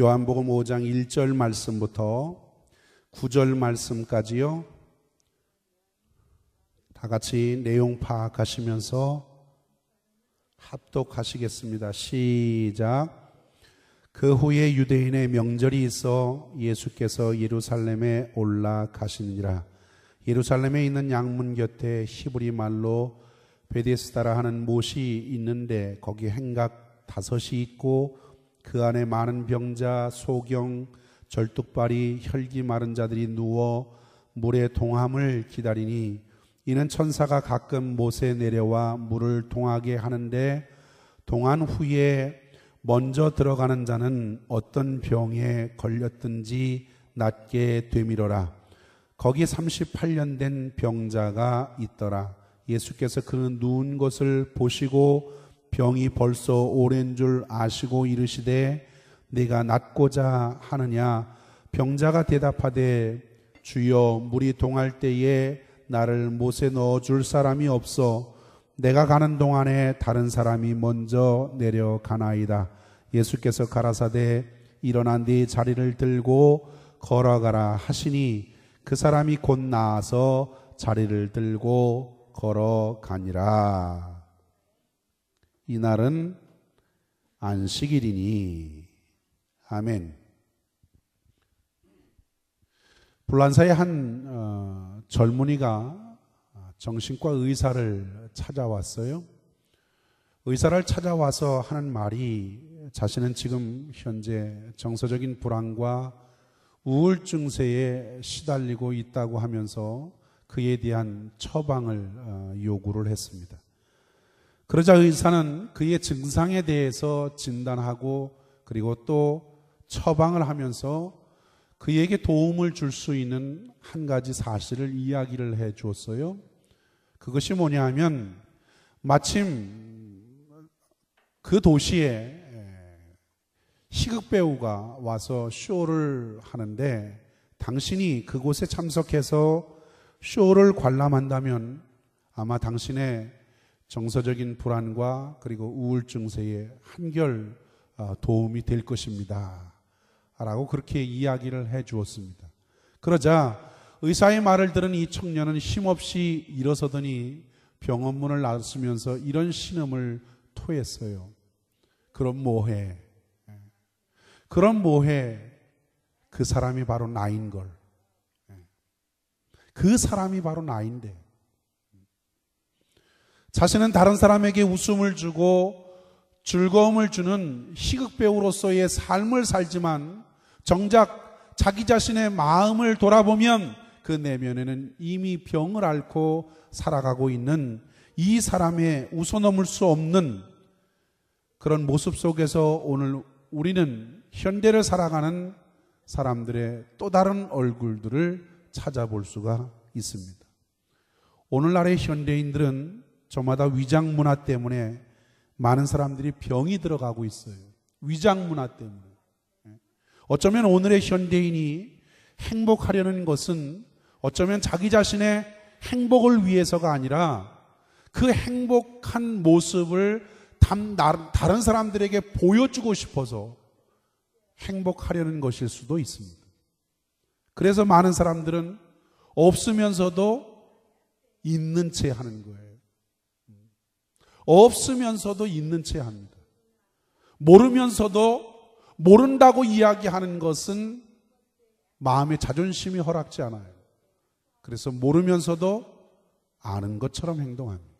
요한복음 5장 1절 말씀부터 9절 말씀까지요. 다 같이 내용 파악하시면서 합독하시겠습니다. 시작. 그 후에 유대인의 명절이 있어 예수께서 예루살렘에 올라가시니라. 예루살렘에 있는 양문 곁에 히브리 말로 베데스다라 하는 못이 있는데 거기 행각 5이 있고 그 안에 많은 병자, 소경, 절뚝발이, 혈기 마른 자들이 누워 물의 동함을 기다리니 이는 천사가 가끔 못에 내려와 물을 동하게 하는데 동한 후에 먼저 들어가는 자는 어떤 병에 걸렸든지 낫게 되미러라. 거기 38년 된 병자가 있더라. 예수께서 그는 누운 것을 보시고 병이 벌써 오랜 줄 아시고 이르시되 네가 낫고자 하느냐? 병자가 대답하되 주여 물이 동할 때에 나를 못에 넣어줄 사람이 없어 내가 가는 동안에 다른 사람이 먼저 내려가나이다. 예수께서 가라사대 일어나 네 자리를 들고 걸어가라 하시니 그 사람이 곧 나아서 자리를 들고 걸어가니라. 이날은 안식일이니. 아멘. 불란사의 한 젊은이가 정신과 의사를 찾아왔어요. 의사를 찾아와서 하는 말이 자신은 지금 현재 정서적인 불안과 우울 증세에 시달리고 있다고 하면서 그에 대한 처방을 요구를 했습니다. 그러자 의사는 그의 증상에 대해서 진단하고 그리고 또 처방을 하면서 그에게 도움을 줄 수 있는 한 가지 사실을 이야기를 해 주었어요. 그것이 뭐냐 하면 마침 그 도시에 희극배우가 와서 쇼를 하는데 당신이 그곳에 참석해서 쇼를 관람한다면 아마 당신의 정서적인 불안과 그리고 우울 증세에 한결 도움이 될 것입니다. 라고 그렇게 이야기를 해 주었습니다. 그러자 의사의 말을 들은 이 청년은 힘없이 일어서더니 병원문을 나서면서 이런 신음을 토했어요. 그럼 뭐해? 그럼 뭐해? 그 사람이 바로 나인걸. 그 사람이 바로 나인데 자신은 다른 사람에게 웃음을 주고 즐거움을 주는 희극배우로서의 삶을 살지만 정작 자기 자신의 마음을 돌아보면 그 내면에는 이미 병을 앓고 살아가고 있는 이 사람의 웃어넘을 수 없는 그런 모습 속에서 오늘 우리는 현대를 살아가는 사람들의 또 다른 얼굴들을 찾아볼 수가 있습니다. 오늘날의 현대인들은 저마다 위장 문화 때문에 많은 사람들이 병이 들어가고 있어요. 위장 문화 때문에. 어쩌면 오늘의 현대인이 행복하려는 것은 어쩌면 자기 자신의 행복을 위해서가 아니라 그 행복한 모습을 다른 사람들에게 보여주고 싶어서 행복하려는 것일 수도 있습니다. 그래서 많은 사람들은 없으면서도 있는 채 하는 거예요. 없으면서도 있는 채 합니다. 모르면서도 모른다고 이야기하는 것은 마음의 자존심이 허락지 않아요. 그래서 모르면서도 아는 것처럼 행동합니다.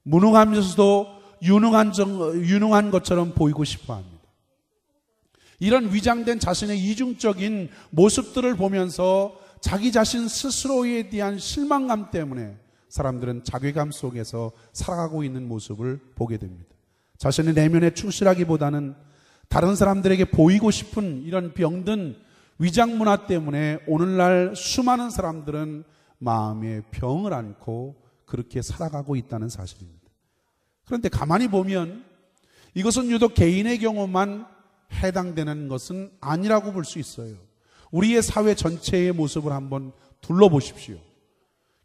무능하면서도 유능한 것처럼 보이고 싶어 합니다. 이런 위장된 자신의 이중적인 모습들을 보면서 자기 자신 스스로에 대한 실망감 때문에 사람들은 자괴감 속에서 살아가고 있는 모습을 보게 됩니다. 자신의 내면에 충실하기보다는 다른 사람들에게 보이고 싶은 이런 병든 위장 문화 때문에 오늘날 수많은 사람들은 마음에 병을 안고 그렇게 살아가고 있다는 사실입니다. 그런데 가만히 보면 이것은 유독 개인의 경우만 해당되는 것은 아니라고 볼 수 있어요. 우리의 사회 전체의 모습을 한번 둘러보십시오.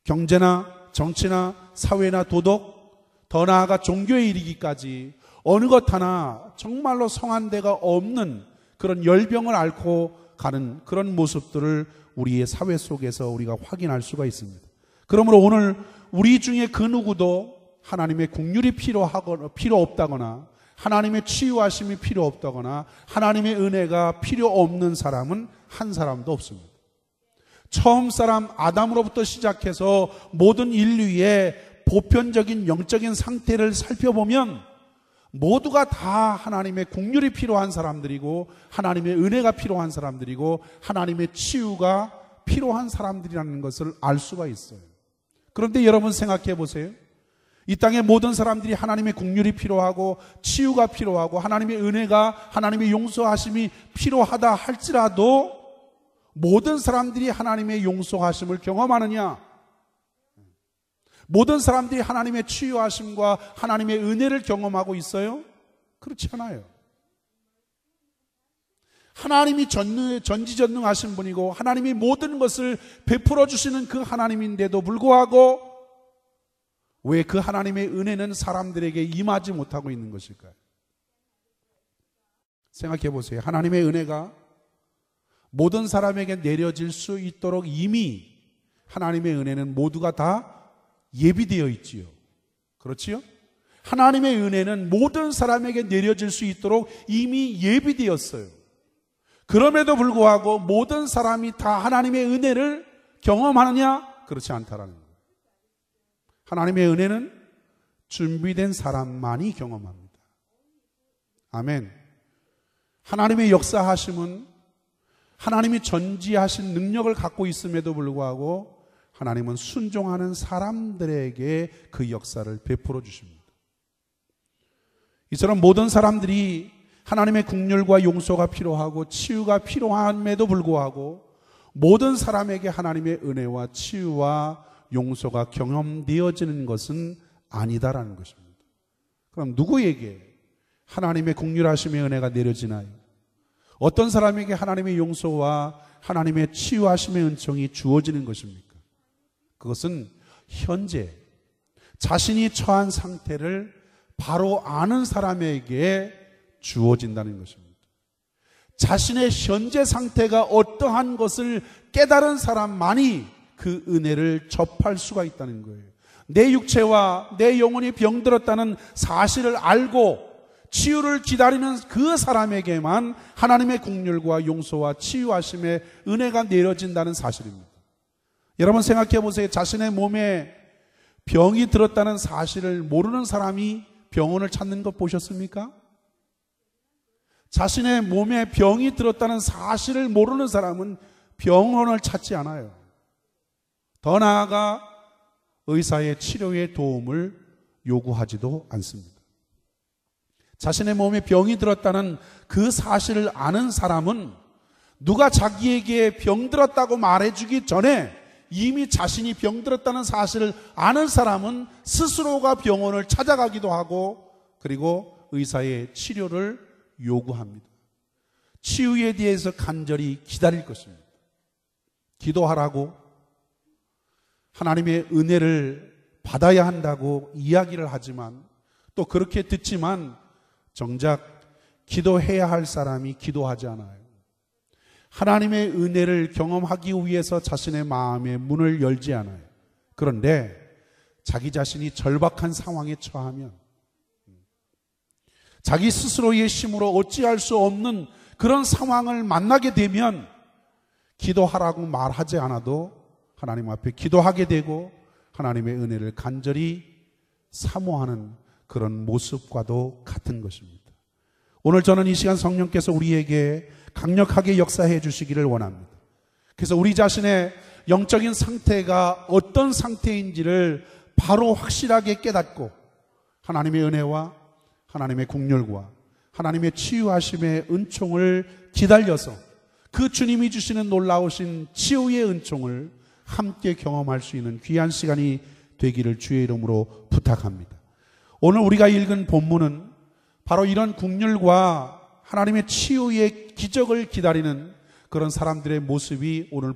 경제나 정치나 사회나 도덕, 더 나아가 종교에 이르기까지 어느 것 하나 정말로 성한 데가 없는 그런 열병을 앓고 가는 그런 모습들을 우리의 사회 속에서 우리가 확인할 수가 있습니다. 그러므로 오늘 우리 중에 그 누구도 하나님의 긍휼이 필요 없다거나 하나님의 치유하심이 필요 없다거나 하나님의 은혜가 필요 없는 사람은 한 사람도 없습니다. 처음 사람 아담으로부터 시작해서 모든 인류의 보편적인 영적인 상태를 살펴보면 모두가 다 하나님의 긍휼이 필요한 사람들이고 하나님의 은혜가 필요한 사람들이고 하나님의 치유가 필요한 사람들이라는 것을 알 수가 있어요. 그런데 여러분 생각해 보세요. 이 땅의 모든 사람들이 하나님의 긍휼이 필요하고 치유가 필요하고 하나님의 은혜가 하나님의 용서하심이 필요하다 할지라도 모든 사람들이 하나님의 용서하심을 경험하느냐? 모든 사람들이 하나님의 치유하심과 하나님의 은혜를 경험하고 있어요? 그렇지 않아요. 하나님이 전지전능하신 분이고 하나님이 모든 것을 베풀어 주시는 그 하나님인데도 불구하고 왜 그 하나님의 은혜는 사람들에게 임하지 못하고 있는 것일까요? 생각해 보세요. 하나님의 은혜가 모든 사람에게 내려질 수 있도록 이미 하나님의 은혜는 모두가 다 예비되어 있지요. 그렇지요? 하나님의 은혜는 모든 사람에게 내려질 수 있도록 이미 예비되었어요. 그럼에도 불구하고 모든 사람이 다 하나님의 은혜를 경험하느냐? 그렇지 않다라는 거예요. 하나님의 은혜는 준비된 사람만이 경험합니다. 아멘. 하나님의 역사하심은 하나님이 전지하신 능력을 갖고 있음에도 불구하고 하나님은 순종하는 사람들에게 그 역사를 베풀어 주십니다. 이처럼 모든 사람들이 하나님의 긍휼과 용서가 필요하고 치유가 필요함에도 불구하고 모든 사람에게 하나님의 은혜와 치유와 용서가 경험되어지는 것은 아니다라는 것입니다. 그럼 누구에게 하나님의 긍휼하심의 은혜가 내려지나요? 어떤 사람에게 하나님의 용서와 하나님의 치유하심의 은총이 주어지는 것입니까? 그것은 현재 자신이 처한 상태를 바로 아는 사람에게 주어진다는 것입니다. 자신의 현재 상태가 어떠한 것을 깨달은 사람만이 그 은혜를 접할 수가 있다는 거예요. 내 육체와 내 영혼이 병들었다는 사실을 알고 치유를 기다리는 그 사람에게만 하나님의 긍휼과 용서와 치유하심의 은혜가 내려진다는 사실입니다. 여러분 생각해 보세요. 자신의 몸에 병이 들었다는 사실을 모르는 사람이 병원을 찾는 것 보셨습니까? 자신의 몸에 병이 들었다는 사실을 모르는 사람은 병원을 찾지 않아요. 더 나아가 의사의 치료에 도움을 요구하지도 않습니다. 자신의 몸에 병이 들었다는 그 사실을 아는 사람은 누가 자기에게 병들었다고 말해주기 전에 이미 자신이 병들었다는 사실을 아는 사람은 스스로가 병원을 찾아가기도 하고 그리고 의사의 치료를 요구합니다. 치유에 대해서 간절히 기다릴 것입니다. 기도하라고 하나님의 은혜를 받아야 한다고 이야기를 하지만 또 그렇게 듣지만 정작 기도해야 할 사람이 기도하지 않아요. 하나님의 은혜를 경험하기 위해서 자신의 마음의 문을 열지 않아요. 그런데 자기 자신이 절박한 상황에 처하면 자기 스스로의 힘으로 어찌할 수 없는 그런 상황을 만나게 되면 기도하라고 말하지 않아도 하나님 앞에 기도하게 되고 하나님의 은혜를 간절히 사모하는 그런 모습과도 같은 것입니다. 오늘 저는 이 시간 성령께서 우리에게 강력하게 역사해 주시기를 원합니다. 그래서 우리 자신의 영적인 상태가 어떤 상태인지를 바로 확실하게 깨닫고 하나님의 은혜와 하나님의 긍휼과 하나님의 치유하심의 은총을 기다려서 그 주님이 주시는 놀라우신 치유의 은총을 함께 경험할 수 있는 귀한 시간이 되기를 주의 이름으로 부탁합니다. 오늘 우리가 읽은 본문은 바로 이런 긍휼과 하나님의 치유의 기적을 기다리는 그런 사람들의 모습이 오늘